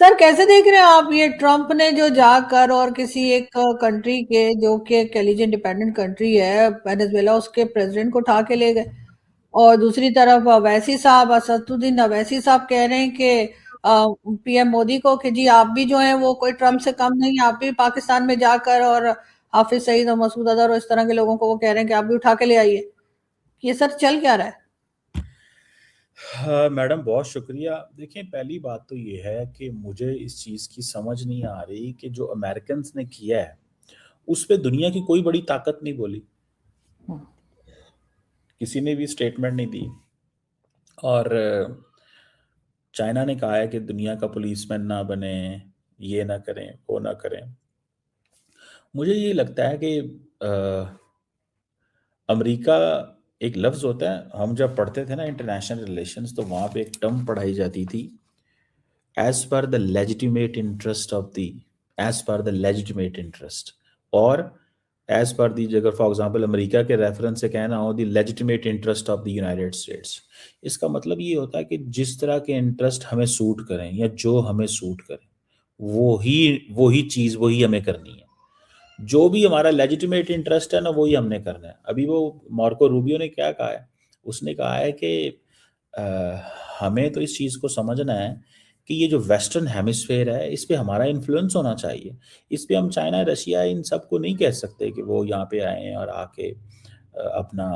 Sir कैसे देख रहे हैं आप ये ट्रम्प ने जो जाकर और किसी एक कंट्री के जो कि एक एलिजेंट इंडिपेंडेंट कंट्री है वेनेजुएला उसके प्रेसिडेंट को उठा के ले गए। और दूसरी तरफ अवैसी साहब असदुद्दीन अवैसी साहब कह रहे हैं कि पीएम मोदी को कि जी आप भी जो हैं वो कोई ट्रम्प से कम नहीं, आप भी पाकिस्तान में जाकर और हाफिज सईद और मसूद अजहर और इस तरह के लोगों को वो कह रहे हैं कि आप भी उठा के ले आइए। ये सर चल क्या रहा है? हाँ मैडम, बहुत शुक्रिया। देखिए, पहली बात तो ये है कि मुझे इस चीज़ की समझ नहीं आ रही कि जो अमेरिकन्स ने किया है उस पे दुनिया की कोई बड़ी ताकत नहीं बोली। किसी ने भी स्टेटमेंट नहीं दी। और चाइना ने कहा है कि दुनिया का पुलिसमैन ना बने, ये ना करें, वो ना करें। मुझे ये लगता है कि अमेरिका एक लफ्ज़ होता है, हम जब पढ़ते थे ना इंटरनेशनल रिलेशंस, तो वहाँ पे एक टर्म पढ़ाई जाती थी, एज पर the legitimate interest of the as पर द लेजिटिमेट इंटरेस्ट, और एज पर दी, अगर फॉर एग्जांपल अमेरिका के रेफरेंस से कहना हो, the legitimate interest of the United States. इसका मतलब ये होता है कि जिस तरह के इंटरेस्ट हमें सूट करें या जो हमें सूट करें, वो ही चीज़ वही हमें करनी है। जो भी हमारा लेजिटिमेट इंटरेस्ट है ना, वही हमने करना है। अभी वो मार्को रूबियो ने क्या कहा है, उसने कहा है कि अ, हमें तो इस चीज़ को समझना है कि ये जो वेस्टर्न हेमिस्फेयर है, इस पे हमारा इन्फ्लुएंस होना चाहिए। इस पे हम चाइना, रशिया, इन सबको नहीं कह सकते कि वो यहाँ पे आएँ और आके अपना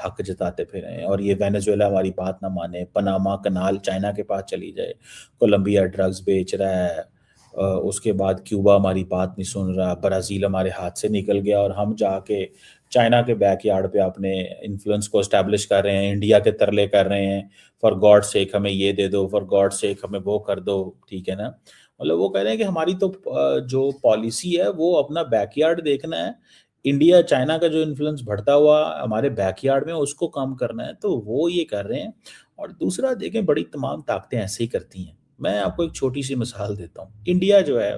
हक जताते फिरें और ये वेनेजुएला हमारी बात ना माने, पनामा कनाल चाइना के पास चली जाए, कोलंबिया ड्रग्स बेच रहा है, उसके बाद क्यूबा हमारी बात नहीं सुन रहा, ब्राज़ील हमारे हाथ से निकल गया और हम जाके चाइना के बैकयार्ड पे अपने इन्फ्लुएंस को एस्टैब्लिश कर रहे हैं, इंडिया के तरले कर रहे हैं, फॉर गॉड सेक हमें ये दे दो, फॉर गॉड सेक हमें वो कर दो। ठीक है ना? मतलब वो कह रहे हैं कि हमारी तो जो पॉलिसी है वो अपना बैकयार्ड देखना है, इंडिया चाइना का जो इन्फ्लुएंस बढ़ता हुआ हमारे बैकयार्ड में उसको कम करना है, तो वो ये कर रहे हैं। और दूसरा देखें, बड़ी तमाम ताकतें ऐसे ही करती हैं। मैं आपको एक छोटी सी मिसाल देता हूँ। इंडिया जो है,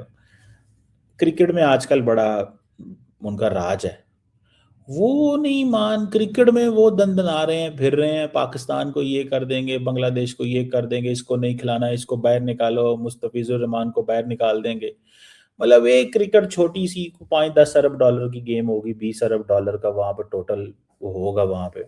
क्रिकेट में आजकल बड़ा उनका राज है। वो नहीं मान, क्रिकेट में वो दंदना रहे हैं, फिर रहे हैं, पाकिस्तान को ये कर देंगे, बांग्लादेश को ये कर देंगे, इसको नहीं खिलाना, इसको बाहर निकालो, मुस्तफिजुर रहमान को बाहर निकाल देंगे। मतलब एक क्रिकेट छोटी सी 5-10 अरब डॉलर की गेम होगी, 20 अरब डॉलर का वहां पर टोटल वो होगा वहां पे।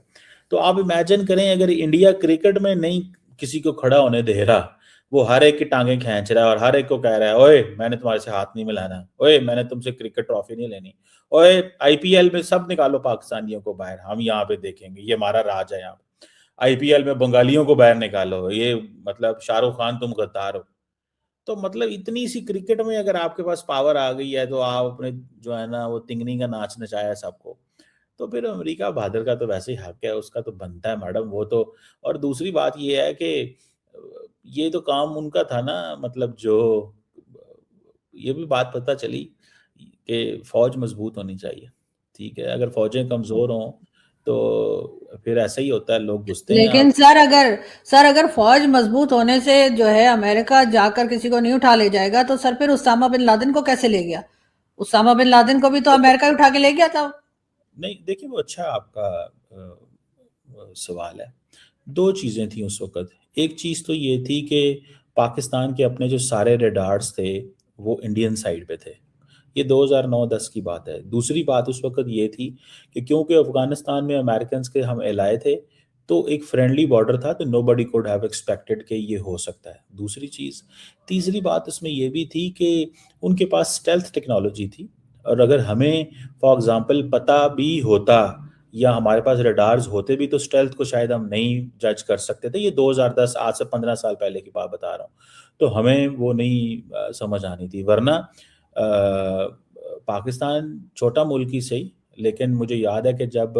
तो आप इमेजिन करें, अगर इंडिया क्रिकेट में नहीं किसी को खड़ा होने दे रहा, वो हर एक की टांगे खींच रहा है और हर एक को कह रहा है, ओए मैंने तुम्हारे से हाथ नहीं मिलाना, ओए मैंने तुमसे क्रिकेट ट्रॉफी नहीं लेनी, ओए आईपीएल में सब निकालो पाकिस्तानियों को बाहर, हम यहाँ पे देखेंगे, ये हमारा राज है यहाँ पे। आईपीएल में बंगालियों को बाहर निकालो, ये मतलब शाहरुख खान तुम गद्दार हो। तो मतलब इतनी सी क्रिकेट में अगर आपके पास पावर आ गई है, तो आप अपने जो है ना वो तिंगनी का नाच नचाया सबको। तो फिर अमेरिका बहादुर का तो वैसे ही हक है, उसका तो बनता है मैडम वो तो। और दूसरी बात ये है कि ये तो काम उनका था ना, मतलब जो ये भी बात पता चली कि फौज मजबूत होनी चाहिए। ठीक है, अगर फौजें कमजोर हों तो फिर ऐसा ही होता है, लोग घुसते हैं लेकिन आप। सर अगर फौज मजबूत होने से जो है अमेरिका जाकर किसी को नहीं उठा ले जाएगा तो सर फिर उसामा बिन लादेन को कैसे ले गया? उसामा बिन लादेन को भी तो अमेरिका ही उठा के ले गया था। नहीं, देखिए, वो अच्छा आपका सवाल है। दो चीज़ें थी उस वक़्त। एक चीज़ तो ये थी कि पाकिस्तान के अपने जो सारे रडार्स थे, वो इंडियन साइड पे थे। ये 2009-10 की बात है। दूसरी बात उस वक़्त ये थी कि क्योंकि अफ़गानिस्तान में अमेरिकन्स के हम एलाय थे, तो एक फ्रेंडली बॉर्डर था, तो नोबडी कुड हैव एक्सपेक्टेड कि ये हो सकता है। दूसरी चीज़, तीसरी बात उसमें ये भी थी कि उनके पास स्टेल्थ टेक्नोलॉजी थी, और अगर हमें फॉर एग्ज़ाम्पल पता भी होता या हमारे पास रडार्स होते भी, तो स्टेल्थ को शायद हम नहीं जज कर सकते थे। ये 2010, आज से 15 साल पहले की बात बता रहा हूँ। तो हमें वो नहीं समझ आनी थी। वरना पाकिस्तान छोटा मुल्क ही सही, लेकिन मुझे याद है कि जब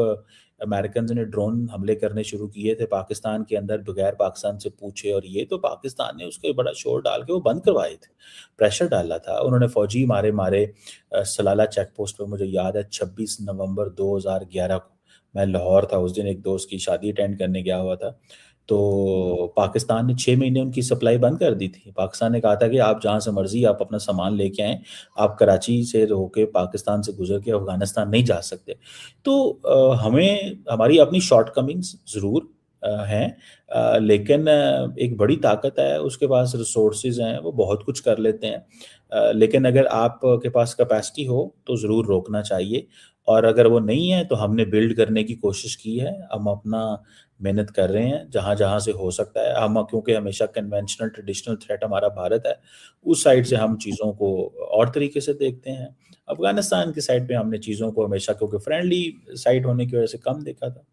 अमेरिकन ने ड्रोन हमले करने शुरू किए थे पाकिस्तान के अंदर बगैर पाकिस्तान से पूछे, और ये तो पाकिस्तान ने उसके बड़ा शोर डाल के वो बंद करवाए थे, प्रेशर डाला था उन्होंने, फौजी मारे मारे। सलाला चेक पोस्ट पर मुझे याद है 26 नवंबर 2011 को मैं लाहौर था उस दिन, एक दोस्त की शादी अटेंड करने गया हुआ था। तो पाकिस्तान ने 6 महीने उनकी सप्लाई बंद कर दी थी। पाकिस्तान ने कहा था कि आप जहाँ से मर्जी आप अपना सामान लेके आएँ, आप कराची से होके पाकिस्तान से गुजर के अफ़गानिस्तान नहीं जा सकते। तो हमें हमारी अपनी शॉर्टकमिंग्स ज़रूर हैं, लेकिन एक बड़ी ताकत है, उसके पास रिसोर्सेज हैं, वो बहुत कुछ कर लेते हैं। लेकिन अगर आपके पास कैपेसिटी हो तो ज़रूर रोकना चाहिए, और अगर वो नहीं है तो हमने बिल्ड करने की कोशिश की है। हम अपना मेहनत कर रहे हैं जहाँ जहाँ से हो सकता है। हम क्योंकि हमेशा कन्वेंशनल ट्रेडिशनल थ्रेट हमारा भारत है, उस साइड से हम चीज़ों को और तरीके से देखते हैं। अफगानिस्तान की साइड पे हमने चीज़ों को हमेशा क्योंकि फ्रेंडली साइड होने की वजह से कम देखा था।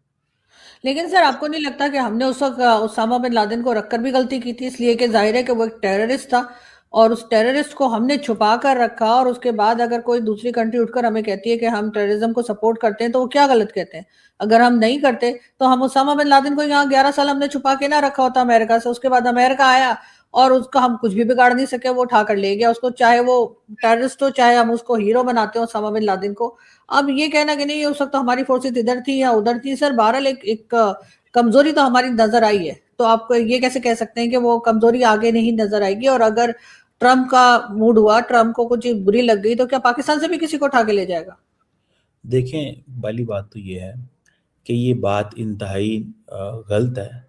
लेकिन सर आपको नहीं लगता कि हमने उस वक्त उसामा बिन लादेन को रखकर भी गलती की थी, इसलिए कि जाहिर है कि वो एक टेररिस्ट था और उस टेररिस्ट को हमने छुपा कर रखा, और उसके बाद अगर कोई दूसरी कंट्री उठकर हमें कहती है कि हम टेररिज्म को सपोर्ट करते हैं तो वो क्या गलत कहते हैं? अगर हम नहीं करते तो हम उसामा बिन लादेन को यहाँ 11 साल हमने छुपा के ना रखा होता अमेरिका से, उसके बाद अमेरिका आया और उसका हम कुछ भी बिगाड़ नहीं सके, वो उठा कर ले गया उसको, चाहे वो टेररिस्ट हो चाहे हम उसको हीरो बनाते हो उसामा बिन लादेन को। अब ये कहना कि नहीं हो सकता हमारी फोर्सेस इधर थी या उधर थी, सर बहरहाल एक कमजोरी तो हमारी नजर आई है, तो आप ये कैसे कह सकते हैं कि वो कमजोरी आगे नहीं नजर आएगी? और अगर ट्रम्प का मूड हुआ, ट्रम्प को कुछ चीज बुरी लग गई, तो क्या पाकिस्तान से भी किसी को उठा के ले जाएगा? देखें, पहली बात तो ये है कि ये बात इंतहाई गलत है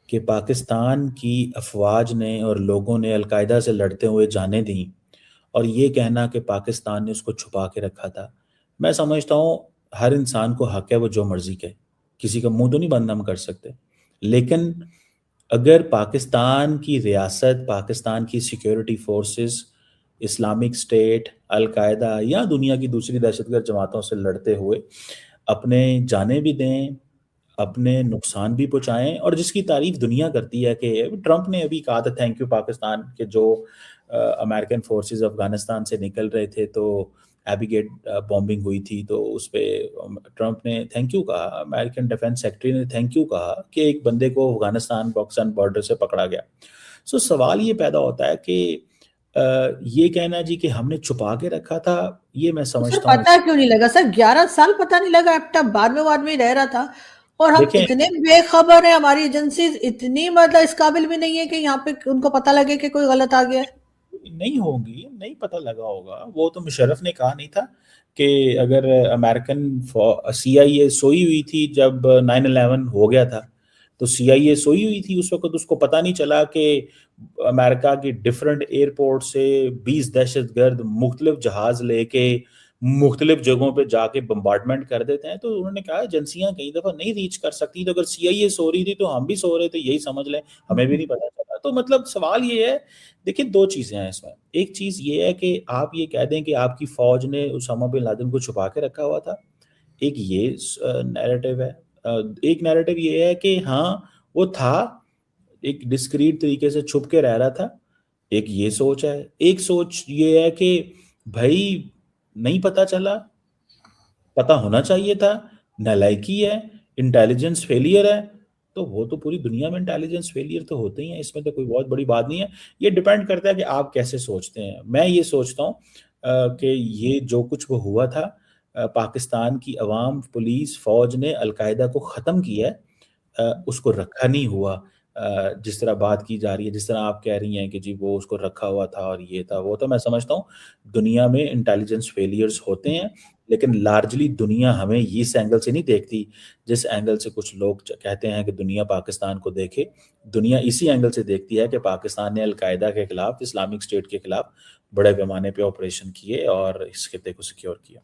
कि पाकिस्तान की अफवाज ने और लोगों ने अलकायदा से लड़ते हुए जाने दी, और ये कहना कि पाकिस्तान ने उसको छुपा के रखा था। मैं समझता हूँ हर इंसान को हक है वो जो मर्जी कहे, किसी का मुंह तो नहीं बंद हम कर सकते। लेकिन अगर पाकिस्तान की रियासत, पाकिस्तान की security forces Islamic state, al Qaeda या दुनिया की दूसरी दहशतगर्द जमातों से लड़ते हुए अपने जानें भी दें, अपने नुकसान भी पहुँचाएँ, और जिसकी तारीफ़ दुनिया करती है कि ट्रंप ने अभी कहा था थैंक यू पाकिस्तान के जो अमेरिकन फोर्सेस अफ़गानिस्तान से निकल रहे थे तो एबिगेट बॉम्बिंग हुई थी, तो उस पे ट्रंप ने थैंक यू कहा, अमेरिकन डिफेंस सेक्रेटरी ने थैंक यू कहा कि एक बंदे को अफ़गानिस्तान पाकिस्तान बॉर्डर से पकड़ा गया। सो सवाल ये पैदा होता है कि ये कहना जी कि हमने छुपा के रखा था, ये मैं तो सर समझता हूँ। पता क्यों नहीं लगा सर? 11 साल पता नहीं लगा, अब तक बाद में वो आदमी रह रहा था, और हम देखें, इतने बेखबर है, हमारी एजेंसी इतनी मतलब इस काबिल भी नहीं है कि यहाँ पे उनको पता लगे कि कोई गलत आ गया है। नहीं होंगी, नहीं पता लगा होगा। वो तो मुशर्रफ ने कहा नहीं था कि अगर अमेरिकन सीआईए सोई हुई थी जब 9/11 हो गया था, तो सीआईए सोई हुई थी उस वक्त, उसको पता नहीं चला कि अमेरिका की डिफरेंट एयरपोर्ट से 20 दहशतगर्द मुख्तलिफ जहाज लेके मुख्तलिफ जगहों पे जाके बम्बार्डमेंट कर देते हैं। तो उन्होंने कहा एजेंसियां कई दफा नहीं रीच कर सकती, तो अगर सीआईए सो रही थी तो हम भी सो रहे थे, यही समझ लें, हमें भी नहीं पता चला। तो मतलब सवाल ये है, देखिए दो चीजें हैं इसमें। एक चीज ये है कि आप ये कह दें कि आपकी फौज ने उसामा बिन लादेन को छुपा के रखा हुआ था, एक ये नैरेटिव है। एक नैरेटिव ये है कि हाँ वो था, एक डिस्क्रीट तरीके से छुप के रह रहा था, एक ये सोच है। एक सोच ये है कि भाई नहीं पता चला, पता होना चाहिए था, नालायकी है, इंटेलिजेंस फेलियर है। तो वो तो पूरी दुनिया में इंटेलिजेंस फेलियर तो होते ही हैं, इसमें तो कोई बहुत बड़ी बात नहीं है। ये डिपेंड करता है कि आप कैसे सोचते हैं। मैं ये सोचता हूँ कि ये जो कुछ वो हुआ था, पाकिस्तान की अवाम, पुलिस, फौज ने अलकायदा को ख़त्म किया है, उसको रखा नहीं हुआ। जिस तरह बात की जा रही है, जिस तरह आप कह रही हैं कि जी वो उसको रखा हुआ था और ये था वो था, मैं समझता हूँ दुनिया में इंटेलिजेंस फेलियर्स होते हैं, लेकिन लार्जली दुनिया हमें इस एंगल से नहीं देखती जिस एंगल से कुछ लोग कहते हैं कि दुनिया पाकिस्तान को देखे। दुनिया इसी एंगल से देखती है कि पाकिस्तान ने अलकायदा के खिलाफ, इस्लामिक स्टेट के खिलाफ बड़े पैमाने पे ऑपरेशन किए और इस खिते को सिक्योर किया।